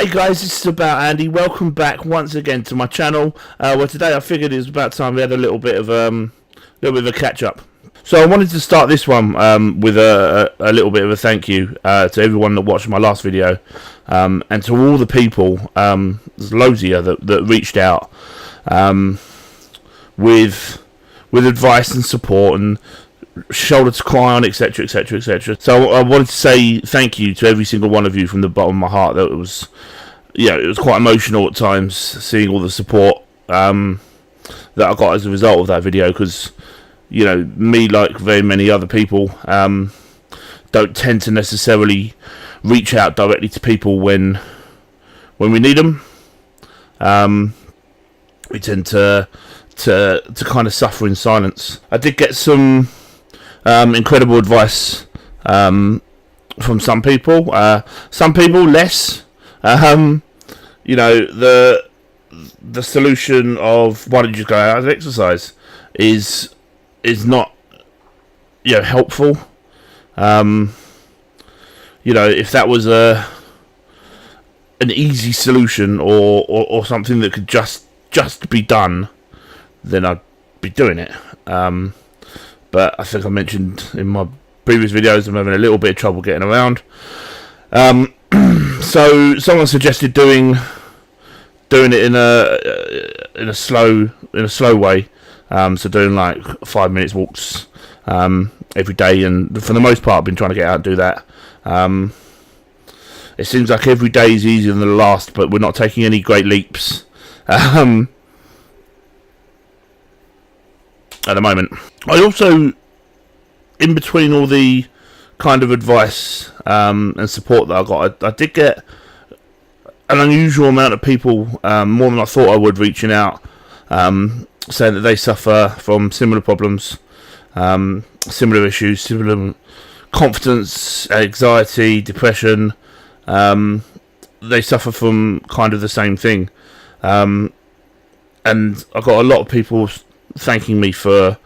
Hey guys, this is About Andy. Welcome back once again to my channel. Well, today I figured it was about time we had a little bit of a catch up. So I wanted to start this one with a little bit of a thank you to everyone that watched my last video, and to all the people. There's loads of you that reached out with advice and support and shoulder to cry on, etc, etc, etc. So I wanted to say thank you to every single one of you from the bottom of my heart. That it was quite emotional at times seeing all the support that I got as a result of that video, because me, like very many other people, don't tend to necessarily reach out directly to people when we need them. We tend to kind of suffer in silence. I did get some incredible advice from some people less. The solution of why don't you just go out and exercise is not helpful. If that was an easy solution or something that could just be done, then I'd be doing it. But I think I mentioned in my previous videos I'm having a little bit of trouble getting around. So someone suggested doing it in a slow way. So doing like 5 minutes walks every day, and for the most part I've been trying to get out and do that. It seems like every day is easier than the last, but we're not taking any great leaps at the moment. I also, in between all the kind of advice and support that I got, I did get an unusual amount of people, more than I thought I would, reaching out, saying that they suffer from similar problems, similar issues, similar confidence, anxiety, depression. They suffer from kind of the same thing, and I got a lot of people thanking me for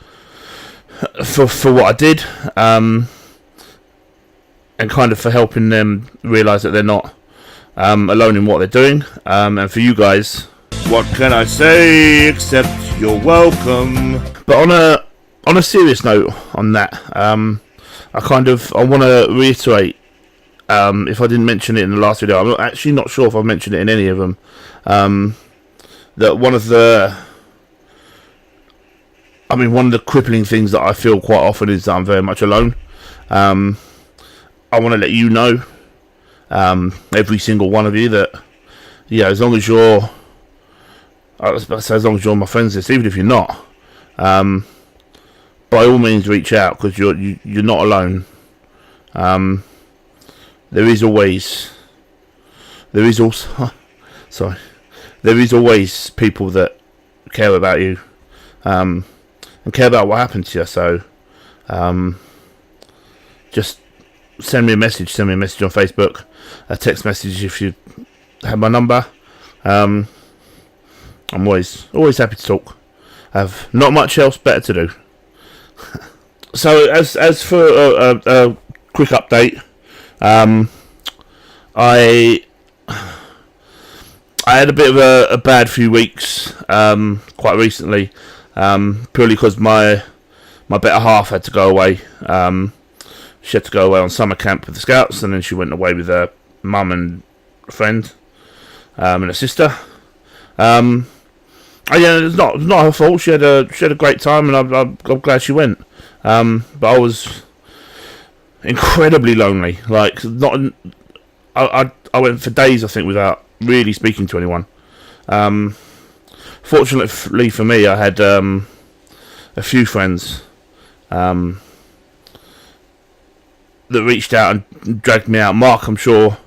what I did, and kind of for helping them realise that they're not alone in what they're doing. And for you guys, what can I say except you're welcome? But on a serious note, on that, I want to reiterate, if I didn't mention it in the last video, I'm actually not sure if I've mentioned it in any of them, that one of the crippling things that I feel quite often is that I'm very much alone. I want to let you know, every single one of you, that as long as you're my friends list, even if you're not, by all means reach out, because you're not alone. There is always people that care about you, and care about what happened to you. So just send me a message on Facebook, a text message if you have my number. I'm always happy to talk. I have not much else better to do. So as for a quick update, I had a bit of a bad few weeks quite recently, purely because my better half had to go away. She had to go away on summer camp with the Scouts, and then she went away with her mum and a friend, and a sister. It's not her fault. She had a great time, and I'm glad she went. But I was incredibly lonely. I went for days, I think, without really speaking to anyone. Fortunately for me, I had a few friends that reached out and dragged me out. Mark, I'm sure,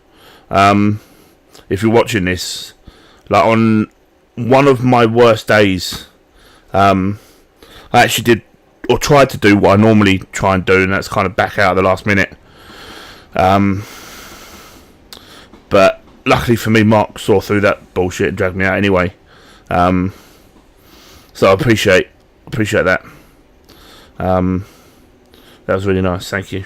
if you're watching this, like on one of my worst days, I actually did or tried to do what I normally try and do, and that's kind of back out at the last minute. But luckily for me, Mark saw through that bullshit and dragged me out anyway. So I appreciate that. That was really nice. Thank you.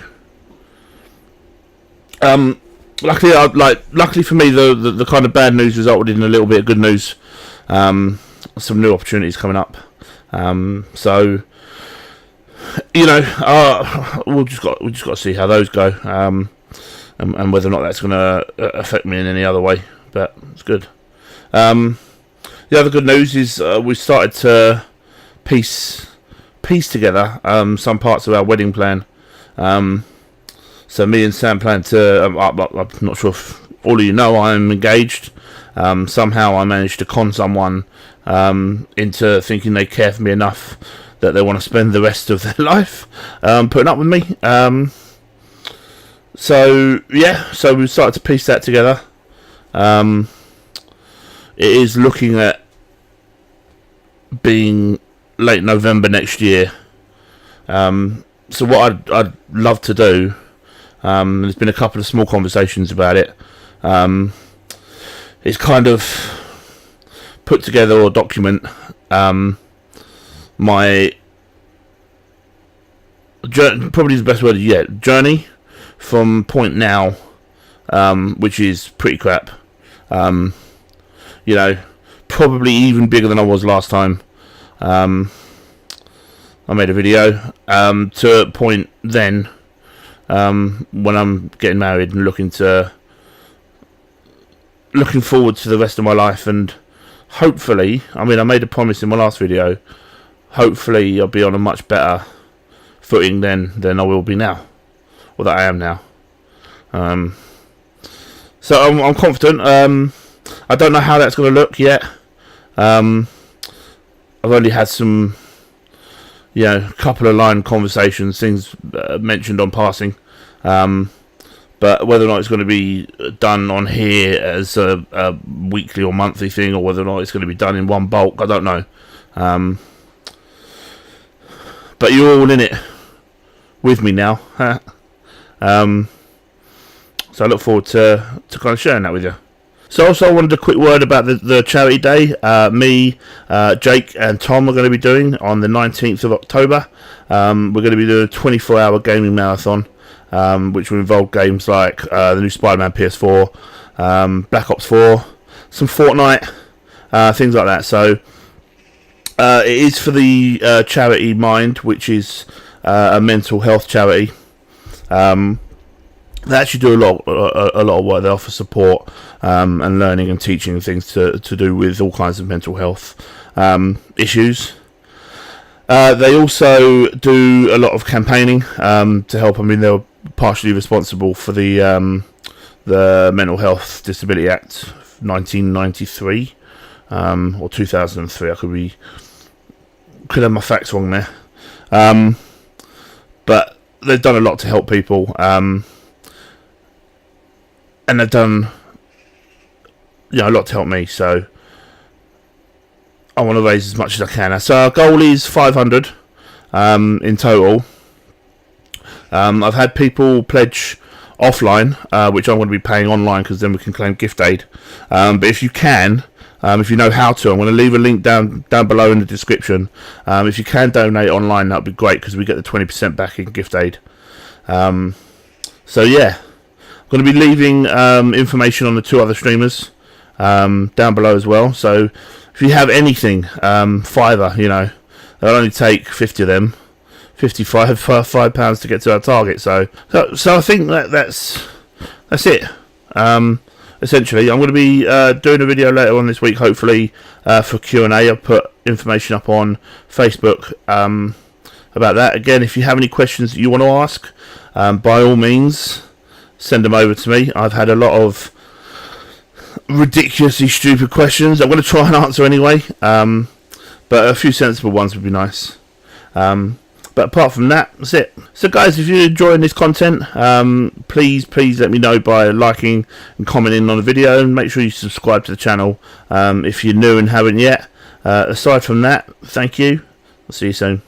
luckily for me, the kind of bad news resulted in a little bit of good news. Some new opportunities coming up. So we just got to see how those go, and whether or not that's going to affect me in any other way. But it's good. The other good news is we started to piece together some parts of our wedding plan. So me and Sam plan to. I'm not sure if all of you know I'm engaged. Somehow I managed to con someone into thinking they care for me enough that they want to spend the rest of their life putting up with me. So we started to piece that together. It is looking at being late November next year. So what I'd love to do, there's been a couple of small conversations about it, is kind of put together or document my probably the best word yet, journey from point now, which is pretty crap. Probably even bigger than I was last time I made a video, to a point then when I'm getting married and looking forward to the rest of my life, and hopefully, I made a promise in my last video, hopefully I'll be on a much better footing than I will be now, or that I am now. So I'm confident. I don't know how that's going to look yet. I've only had some, couple of line conversations, things mentioned on passing. But whether or not it's going to be done on here as a weekly or monthly thing, or whether or not it's going to be done in one bulk, I don't know. But you're all in it with me now. So I look forward to kind of sharing that with you. So also I wanted a quick word about the charity day. Me, Jake and Tom are going to be doing on the 19th of October. We're going to be doing a 24-hour gaming marathon, which will involve games like the new Spider-Man PS4, Black Ops 4, some Fortnite, things like that. So it is for the charity Mind, which is a mental health charity. They actually do a lot of work. They offer support and learning and teaching things to do with all kinds of mental health issues. They also do a lot of campaigning to help. They were partially responsible for the Mental Health Disability Act 1993 or 2003. I could have my facts wrong there, but they've done a lot to help people. And they've done a lot to help me, so I want to raise as much as I can. So our goal is 500 in total. I've had people pledge offline, which I'm going to be paying online because then we can claim gift aid. But if you can, if you know how to, I'm going to leave a link down below in the description. If you can donate online, that would be great because we get the 20% back in gift aid. So yeah. Going to be leaving information on the two other streamers down below as well. So if you have anything, fiver, it'll only take 50 of them, 55 for £5 to get to our target. So I think that's it. Essentially, I'm going to be doing a video later on this week, hopefully for Q&A. I'll put information up on Facebook about that. Again, if you have any questions that you want to ask, by all means, send them over to me. I've had a lot of ridiculously stupid questions. I'm going to try and answer anyway, but a few sensible ones would be nice. But apart from that, that's it. So guys, if you're enjoying this content, please let me know by liking and commenting on the video, and make sure you subscribe to the channel if you're new and haven't yet. Aside from that, thank you. I'll see you soon.